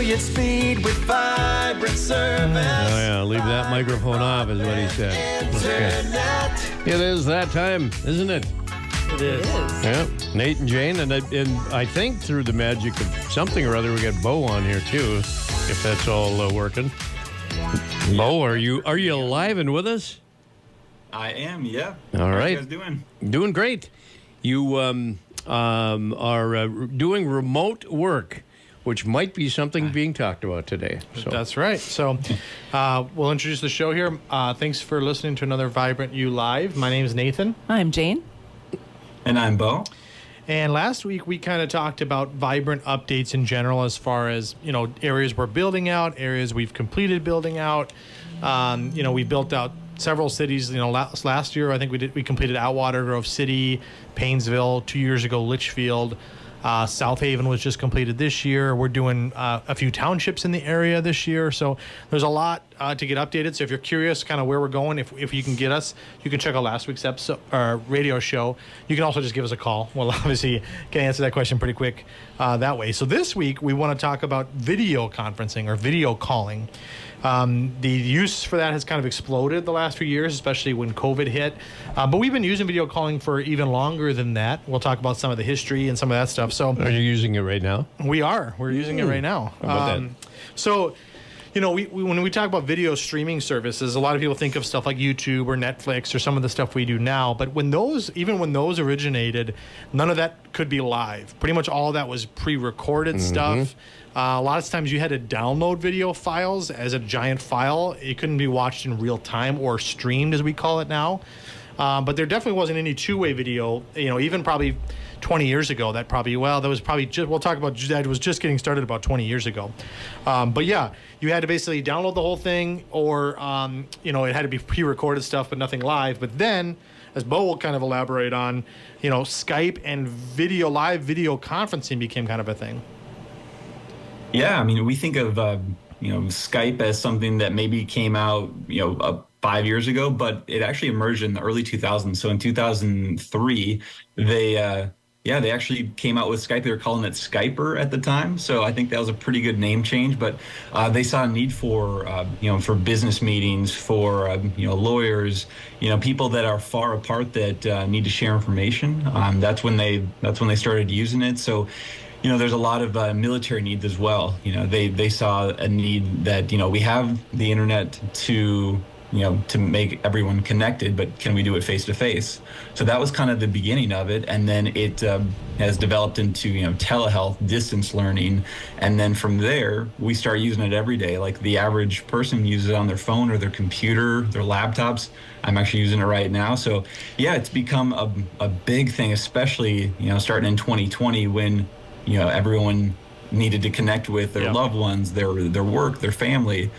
brilliant speed with vibrant service. Oh, yeah, leave that microphone off is what he said. Internet. It is that time, isn't it? It is. Yeah, Nate and Jane, and I think through the magic of something or other, we got Bo on here too, if that's all working. Bo, are you alive and with us? I am, yeah. All How right. are you guys doing? Doing great. You are doing remote work, which might be something being talked about today. So. That's right. So we'll introduce the show here. Thanks for listening to another Vibrant You Live. My name is Nathan. I'm Jane. And I'm Bo. And last week we kind of talked about Vibrant updates in general, as far as, areas we're building out, areas we've completed building out. We built out several cities. Last year I think we completed Outwater, Grove City, Paynesville. 2 years ago, Litchfield. South Haven was just completed this year. We're doing a few townships in the area this year. So there's a lot to get updated. So if you're curious kind of where we're going, if you can get us, you can check out last week's episode or radio show. You can also just give us a call. Well, obviously can answer that question pretty quick that way. So this week we want to talk about video conferencing or video calling. The use for that has kind of exploded the last few years, especially when COVID hit. But we've been using video calling for even longer than that. We'll talk about some of the history and some of that stuff. So Are you using it right now? we're using it right now. How about that? So, we when we talk about video streaming services, a lot of people think of stuff like YouTube or Netflix or some of the stuff we do now. But when those originated, none of that could be live. Pretty much all of that was pre-recorded stuff. A lot of times you had to download video files as a giant file. It couldn't be watched in real time or streamed, as we call it now. But there definitely wasn't any two-way video, even probably 20 years ago. That was probably just, we'll talk about that was just getting started about 20 years ago. But yeah, you had to basically download the whole thing, or, it had to be pre-recorded stuff, but nothing live. But then, as Bo will kind of elaborate on, Skype and live video conferencing became kind of a thing. Yeah, we think of Skype as something that maybe came out 5 years ago, but it actually emerged in the early 2000s. So in 2003, they actually came out with Skype. They were calling it Skyper at the time. So I think that was a pretty good name change. But they saw a need for for business meetings, for lawyers, people that are far apart that need to share information. That's when they started using it. So. There's a lot of military needs as well. They saw a need that, we have the internet to make everyone connected, but can we do it face to face? So that was kind of the beginning of it. And then it has developed into, telehealth, distance learning. And then from there, we start using it every day. Like the average person uses it on their phone or their computer, their laptops. I'm actually using it right now. So yeah, it's become a big thing, especially, starting in 2020 when, everyone needed to connect with their loved ones, their work, their family.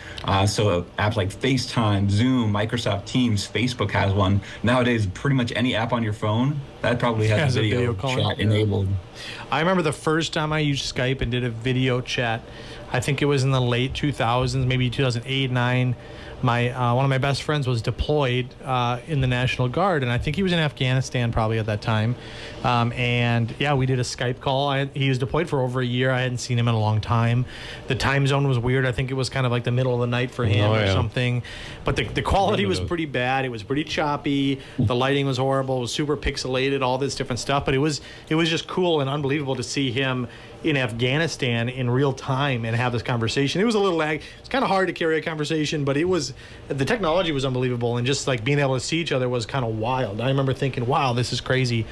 So apps like FaceTime, Zoom, Microsoft Teams, Facebook has one. Nowadays, pretty much any app on your phone, that probably has a video chat enabled. I remember the first time I used Skype and did a video chat. I think it was in the late 2000s, maybe 2008, 9. One of my best friends was deployed in the National Guard, and I think he was in Afghanistan probably at that time. And yeah, we did a Skype call. He was deployed for over a year. I hadn't seen him in a long time. The time zone was weird. I think it was kind of like the middle of the night for him or something. But the quality was pretty bad. It was pretty choppy. The lighting was horrible. It was super pixelated, all this different stuff. But it was just cool and unbelievable to see him in Afghanistan in real time and have this conversation. It was a little lag. It's kind of hard to carry a conversation, but the technology was unbelievable, and just like being able to see each other was kind of wild. I remember thinking, wow, this is crazy.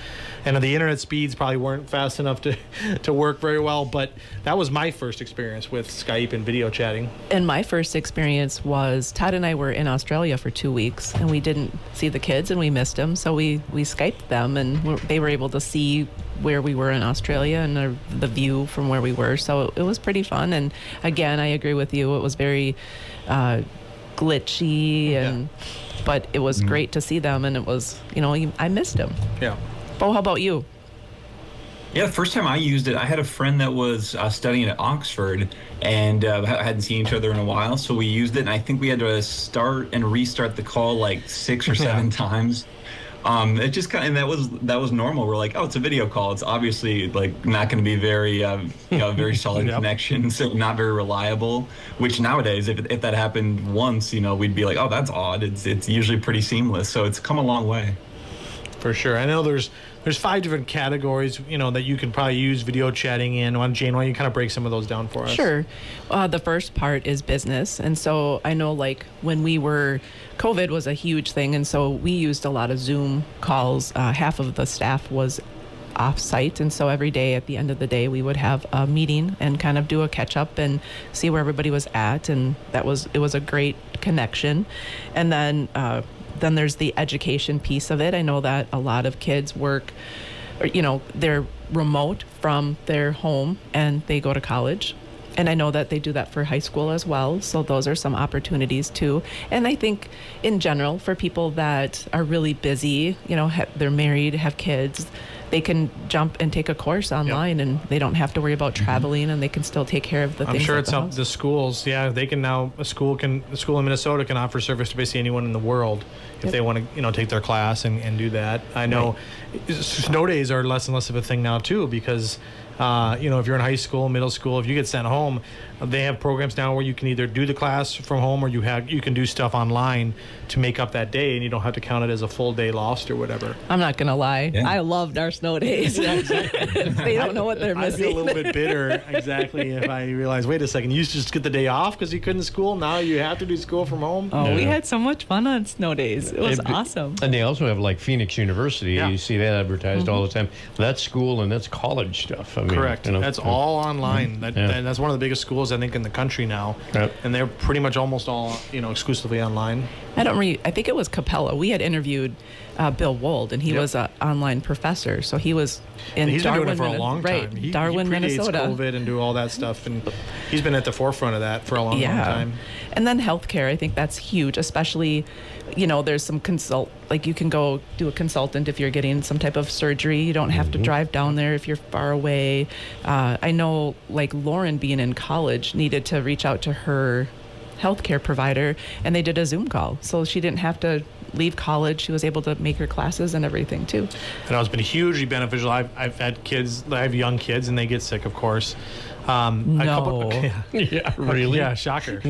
And the internet speeds probably weren't fast enough to work very well, but that was my first experience with Skype and video chatting. And my first experience was Todd and I were in Australia for 2 weeks, and we didn't see the kids, and we missed them, so we Skyped them, and they were able to see where we were in Australia and the view from where we were. So it was pretty fun. And again, I agree with you. It was very glitchy, but it was great to see them. And it was, I missed them. Yeah. Bo, how about you? Yeah, the first time I used it, I had a friend that was studying at Oxford and hadn't seen each other in a while. So we used it, and I think we had to start and restart the call like 6 or 7 times. It just kind of, and that was normal. We're like, oh, it's a video call. It's obviously like not going to be very, very solid connection, so not very reliable. Which nowadays, if that happened once, we'd be like, oh, that's odd. It's usually pretty seamless. So it's come a long way. For sure. I know there's 5 different categories, that you can probably use video chatting in. Jane, why don't you kind of break some of those down for us? Sure. The first part is business. And so I know when COVID was a huge thing. And so we used a lot of Zoom calls. Half of the staff was off site. And so every day at the end of the day, we would have a meeting and kind of do a catch up and see where everybody was at. And it was a great connection. And then there's the education piece of it. I know that a lot of kids work, they're remote from their home and they go to college. And I know that they do that for high school as well. So those are some opportunities too. And I think in general, for people that are really busy, they're married, have kids, they can jump and take a course online and they don't have to worry about traveling and they can still take care of the things. I'm sure at it's the helped house. the schools. Yeah, they can now, a school in Minnesota can offer service to basically anyone in the world if they want to, take their class and do that. I know snow days are less and less of a thing now too, because if you're in high school, middle school, if you get sent home, they have programs now where you can either do the class from home or you can do stuff online to make up that day, and you don't have to count it as a full day lost or whatever. I'm not going to lie. Yeah. I loved our snow days. They don't know what they're I feel missing. a little bit bitter, exactly, if I realize, wait a second, you used to just get the day off because you couldn't school. Now you have to do school from home. Oh, we Yeah. had so much fun on snow days. It was It- awesome. And they also have like Phoenix University. Yeah. You see that advertised all the time. That's school and that's college stuff. I mean, Correct. That's all online. Yeah. That's one of the biggest schools I think in the country now, Yep. and they're pretty much almost all exclusively online. I think it was Capella. We had interviewed Bill Wold, and he Yep. was an online professor. So he was in And he's Darwin, been doing it for a Minne- long right, time. Darwin, he predates Minnesota. COVID and do all that stuff, and he's been at the forefront of that for a long time. And then healthcare, I think that's huge, especially, there's some you can go do a consultant if you're getting some type of surgery. You don't have to drive down there if you're far away. I know, Lauren being in college needed to reach out to her healthcare provider, and they did a Zoom call. So she didn't have to leave college. She was able to make her classes and everything too. And it's been hugely beneficial. I've had kids, I have young kids, and they get sick, of course. No. Yeah, really? Yeah, shocker.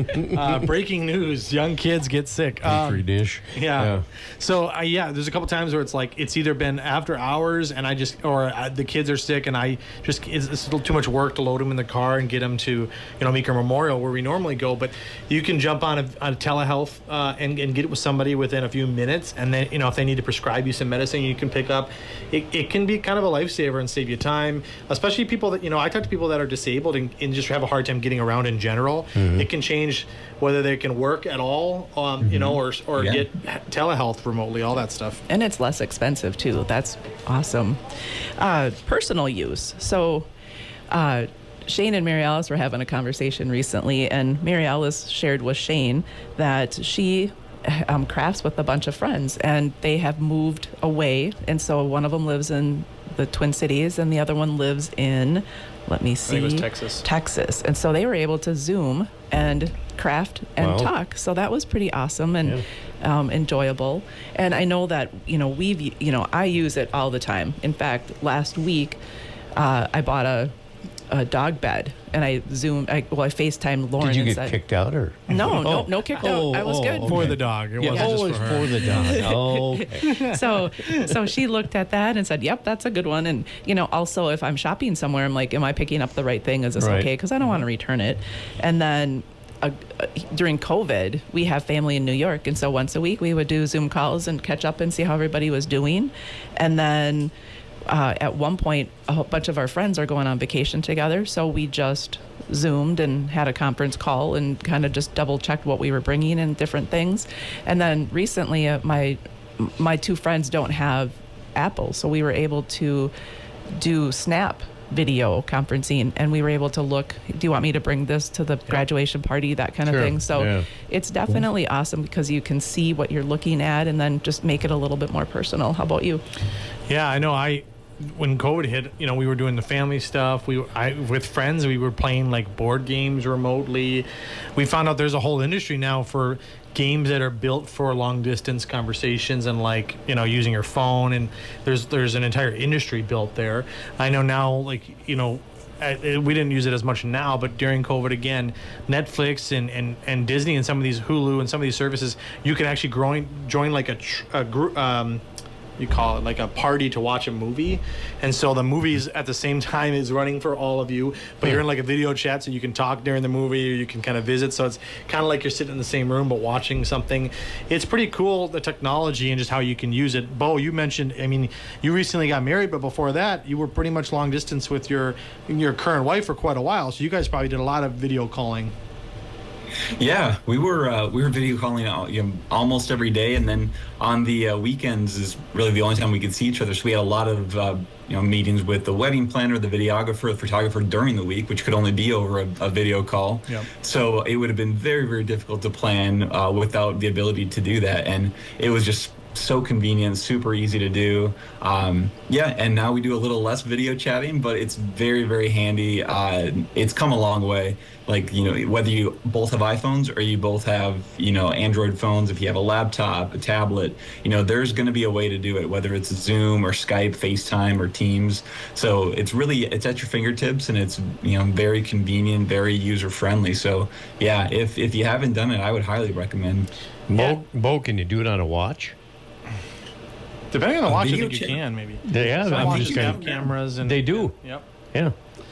Breaking news: young kids get sick. Petri dish. Yeah. So there's a couple times where it's either been after hours and the kids are sick and it's a little too much work to load them in the car and get them to Meeker Memorial where we normally go. But you can jump on a telehealth and get it with somebody within a few minutes, and then if they need to prescribe you some medicine, you can pick up. It can be kind of a lifesaver and save you time, especially people that I talk to people that are disabled and just have a hard time getting around in general. It can change whether they can work at all, or get telehealth remotely, all that stuff. And it's less expensive too. That's awesome. Personal use. So Shane and Mary Alice were having a conversation recently, and Mary Alice shared with Shane that she crafts with a bunch of friends, and they have moved away. And so one of them lives in the Twin Cities, and the other one lives in, let me see, think it was Texas. Texas. And so they were able to Zoom and craft and Wow. talk. So that was pretty awesome and enjoyable. And I know that, I use it all the time. In fact, last week, I bought a dog bed, and I FaceTimed Lauren. Did you and get said, kicked out or? No kicked out. I was good. For the dog. It wasn't just always for her. for the dog. Oh, okay. So she looked at that and said, "Yep, that's a good one." And also if I'm shopping somewhere, I'm like, "Am I picking up the right thing? Is this Right. okay?" Because I don't want to return it. And then during COVID, we have family in New York, and so once a week we would do Zoom calls and catch up and see how everybody was doing. And then at one point, a whole bunch of our friends are going on vacation together, so we just Zoomed and had a conference call and kind of just double checked what we were bringing and different things. And then recently, my two friends don't have Apple, so we were able to do Snap video conferencing, and we were able to look, do you want me to bring this to the graduation party, that kind of Sure, thing. So yeah. it's definitely awesome because you can see what you're looking at and then just make it a little bit more personal. How about you? Yeah, I know. When COVID hit, we were doing the family stuff. With friends, we were playing like board games remotely. We found out there's a whole industry now for games that are built for long distance conversations and using your phone, and there's an entire industry built there. I know now, we didn't use it as much now, but during COVID again, Netflix and Disney and some of these Hulu and some of these services, you can actually join like a group. You call it like a party to watch a movie, and so the movie's at the same time is running for all of you, but you're in like a video chat, so you can talk during the movie, or you can kind of visit, so it's kind of like you're sitting in the same room but watching something. It's pretty cool, the technology and just how you can use it. Bo, you mentioned, you recently got married, but before that you were pretty much long distance with your current wife for quite a while, so you guys probably did a lot of video calling. Yeah, we were video calling almost every day, and then on the weekends is really the only time we could see each other. So we had a lot of meetings with the wedding planner, the videographer, the photographer during the week, which could only be over a video call. Yep. So it would have been very, very difficult to plan without the ability to do that, and it was just so convenient, super easy to do. And now we do a little less video chatting, but it's very, very handy. It's come a long way. Whether you both have iPhones or you both have, Android phones, if you have a laptop, a tablet, there's going to be a way to do it, whether it's Zoom or Skype, FaceTime or Teams. So it's at your fingertips, and it's, very convenient, very user friendly. So yeah, if you haven't done it, I would highly recommend. Bo, can you do it on a watch? Depending on the watch, I think you can, maybe. Yeah, I'm just have cameras, and they do. Yep. Yeah.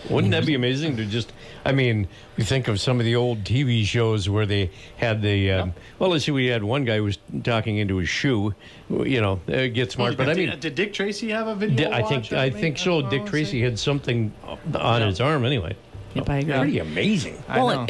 Wouldn't that be amazing to just, you think of some of the old TV shows where they had the, let's see, we had one guy who was talking into his shoe, get smart. But did Dick Tracy have a video watch? I think so. Dick Tracy had something on his arm anyway. Yep, I agree. Pretty amazing. Well,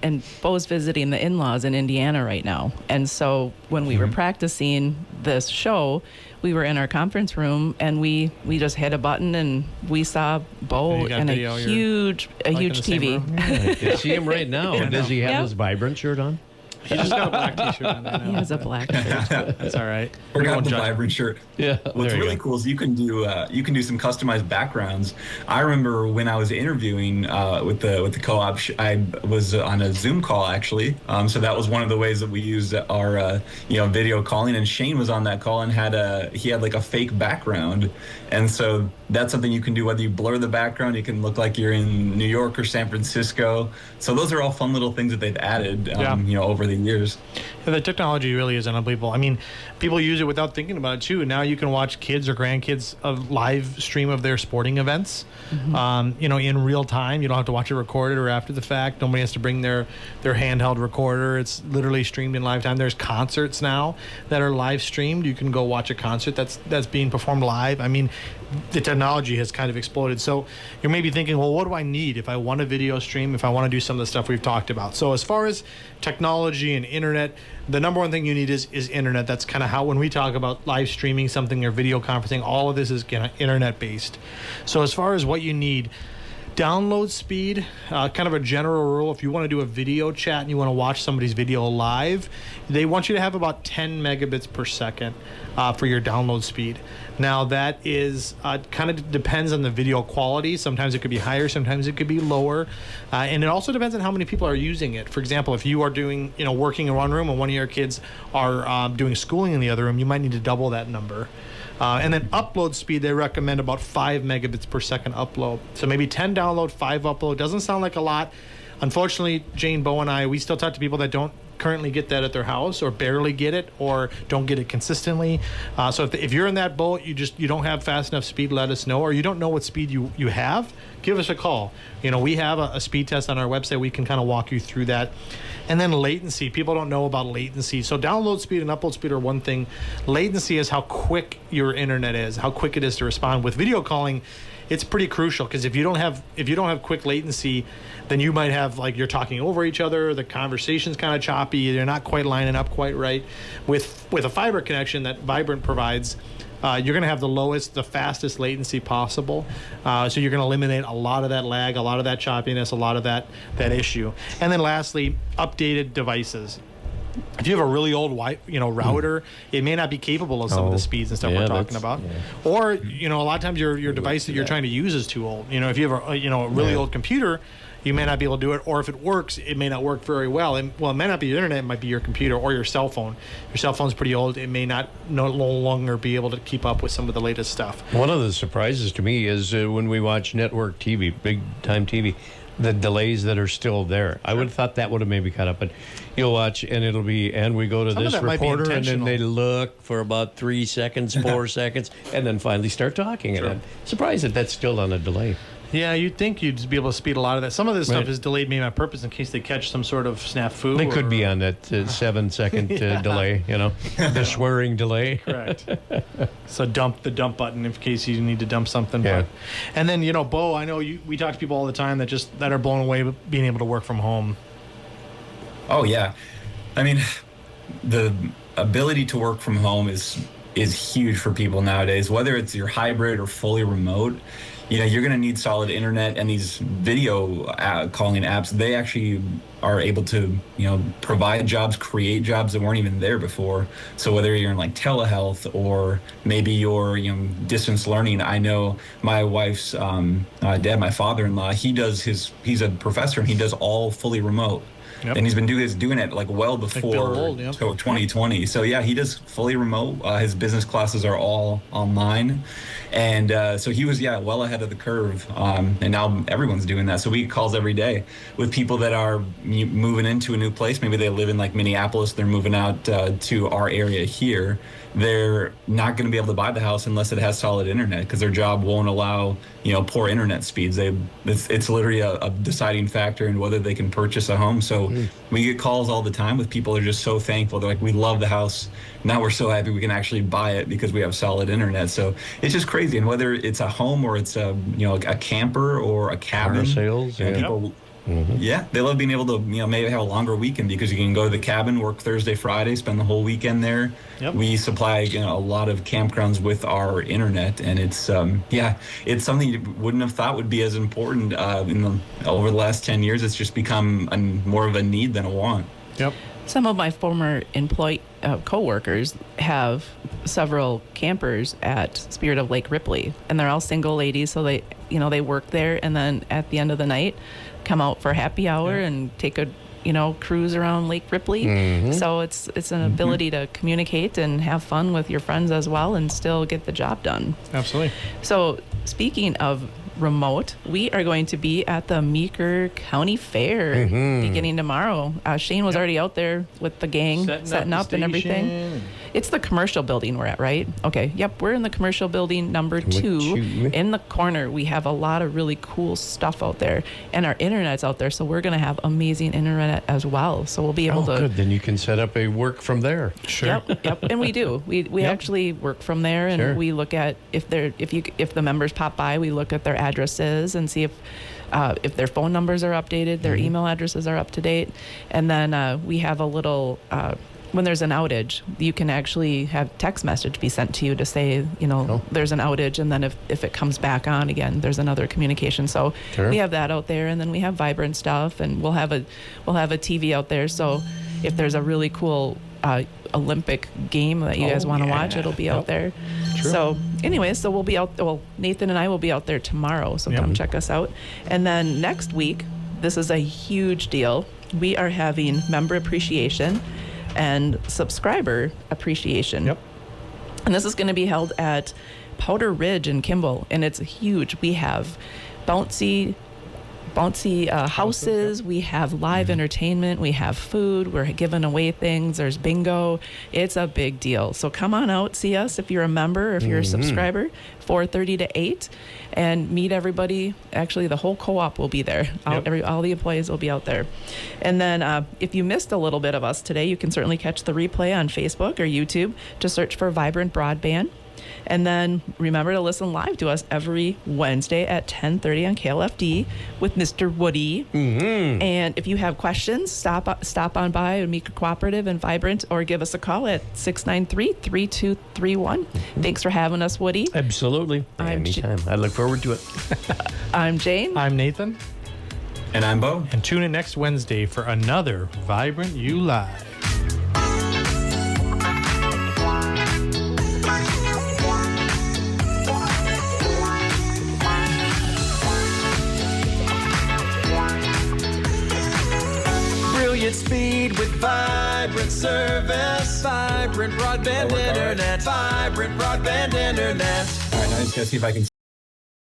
and Bo's visiting the in-laws in Indiana right now. And so when we were practicing this show, we were in our conference room, and we just hit a button, and we saw Bo in a huge TV. I can see him right now. Does he have his Vibrant shirt on? He just got a black T-shirt on there now. He has a black shirt. That's all right. Forgot the Vibrant shirt. Yeah. What's really cool is you can do some customized backgrounds. I remember when I was interviewing with the co-op, I was on a Zoom call actually. So that was one of the ways that we used our video calling. And Shane was on that call and he had like a fake background, and so that's something you can do. Whether you blur the background, you can look like you're in New York or San Francisco. So those are all fun little things that they've added, over the years. Yeah, the technology really is unbelievable. People use it without thinking about it too. Now you can watch kids or grandkids a live stream of their sporting events, in real time. You don't have to watch it recorded or after the fact. Nobody has to bring their handheld recorder. It's literally streamed in live time. There's concerts now that are live streamed. You can go watch a concert that's being performed live. The technology has kind of exploded. So you may be thinking, well, what do I need if I want a video stream, if I want to do some of the stuff we've talked about? So as far as technology and internet, the number one thing you need is internet. That's kind of how, when we talk about live streaming something or video conferencing, all of this is internet based. So as far as what you need, download speed, kind of a general rule. If you want to do a video chat and you want to watch somebody's video live, they want you to have about 10 megabits per second for your download speed. Now that is kind of depends on the video quality. Sometimes it could be higher, sometimes it could be lower, and it also depends on how many people are using it. For example, if you are doing working in one room and one of your kids are doing schooling in the other room, you might need to double that number. And then upload speed, they recommend about 5 megabits per second upload. So maybe 10 download, 5 upload. Doesn't sound like a lot. Unfortunately, Jane, Bo, and I, we still talk to people that don't currently get that at their house, or barely get it, or don't get it consistently. So if you're in that boat, you don't have fast enough speed, let us know. Or you don't know what speed you have, give us a call. We have a speed test on our website. We can kind of walk you through that. And then latency. People don't know about latency. So download speed and upload speed are one thing. Latency is how quick your internet is, how quick it is to respond. With video calling, it's pretty crucial, because if you don't have quick latency, then you might have, you're talking over each other, the conversation's kind of choppy, they're not quite lining up quite right. With a fiber connection that Vibrant provides, you're going to have the fastest latency possible. So you're going to eliminate a lot of that lag, a lot of that choppiness, a lot of that issue. And then lastly, updated devices. if you have a really old router, it may not be capable of some of the speeds and stuff Yeah, we're talking that's- about. Or, a lot of times your device that you're trying to use is too old. If you have a really old computer, you may not be able to do it. Or if it works, it may not work very well. And, it may not be your internet, it might be your computer or your cell phone. Your cell phone's pretty old. It may no longer be able to keep up with some of the latest stuff. One of the surprises to me is when we watch network TV, big time TV, the delays that are still there. I would have thought that would have maybe caught up, but you'll watch and it'll be, and we go to Some of this that might be reporter and then intentional. they look for about 3 seconds, 4 seconds, and then finally start talking. And I'm surprised that that's still on a delay. Yeah, you'd think you'd be able to speed a lot of that. Some of this stuff Right. is delayed maybe on purpose in case they catch some sort of snafu. They could or- be on that 7-second delay, the swearing delay. Correct. So dump the dump button in case you need to dump something. Yeah. And then, Bo, I know we talk to people all the time that are blown away with being able to work from home. Oh yeah, I mean, the ability to work from home is huge for people nowadays. Whether it's your hybrid or fully remote, you're going to need solid internet, and these video calling apps, they actually are able to provide jobs, create jobs that weren't even there before. So whether you're in like telehealth or maybe you're distance learning, I know my wife's dad, my father-in-law, he's a professor and he does all fully remote. Yep. And he's been doing it like well before Bill Wold, yep. 2020. So yeah, he does fully remote. His business classes are all online, and so he was well ahead of the curve. And now everyone's doing that. So we get calls every day with people that are moving into a new place. Maybe they live in like Minneapolis. They're moving out to our area here. They're not going to be able to buy the house unless it has solid internet because their job won't allow poor internet speeds. It's literally a deciding factor in whether they can purchase a home. So we get calls all the time with people that are just so thankful. They're like, we love the house. Now we're so happy we can actually buy it because we have solid internet. So it's just crazy. And whether it's a home or it's a camper or a cabin, Car sales, yeah. people. Yeah, they love being able to, maybe have a longer weekend because you can go to the cabin, work Thursday, Friday, spend the whole weekend there. Yep. We supply, a lot of campgrounds with our internet, and it's, it's something you wouldn't have thought would be as important over the last 10 years. It's just become more of a need than a want. Yep. Some of my former co-workers have several campers at Spirit of Lake Ripley, and they're all single ladies, so they work there, and then at the end of the night come out for happy hour and take a cruise around Lake Ripley. So it's an ability to communicate and have fun with your friends as well and still get the job done. Absolutely. So speaking of remote, we are going to be at the Meeker County Fair beginning tomorrow. Shane was already out there with the gang setting up and everything. It's the commercial building we're at, right? Okay. Yep. We're in the commercial building number 2. In the corner, we have a lot of really cool stuff out there, and our internet's out there. So we're going to have amazing internet as well. So we'll be able to. Good. Then you can set up a work from there. Sure. Yep. And we do. We actually work from there, and Sure. we look at if the members pop by, we look at their addresses and see if their phone numbers are updated, their email addresses are up to date, and then we have a little. When there's an outage, you can actually have text message be sent to you to say, there's an outage, and then if it comes back on again, there's another communication. So Sure. we have that out there, and then we have Vibrant stuff, and we'll have a TV out there. So if there's a really cool Olympic game that you guys want to watch, it'll be out there. So anyway, so we'll be out. Well, Nathan and I will be out there tomorrow. So come check us out. And then next week, this is a huge deal. We are having member appreciation and subscriber appreciation. Yep. And this is going to be held at Powder Ridge in Kimball, and it's huge. We have bouncy houses. We have live entertainment. We have food. We're giving away things. There's bingo. It's a big deal. So come on out, see us if you're a member or if you're a subscriber, 4:30 to 8, and meet everybody. Actually, the whole co-op will be there. All the employees will be out there. And then if you missed a little bit of us today, you can certainly catch the replay on Facebook or YouTube. Just search for Vibrant Broadband. And then remember to listen live to us every Wednesday at 10:30 on KLFD with Mr. Woody. And if you have questions, stop on by Amica Cooperative and Vibrant, or give us a call at 693-3231. Thanks for having us, Woody. Absolutely. Anytime. I look forward to it. I'm Jane. I'm Nathan. And I'm Bo. And tune in next Wednesday for another Vibrant You Live. get speed with vibrant service. Vibrant broadband internet. Vibrant broadband internet. All right, now I just gotta see if I can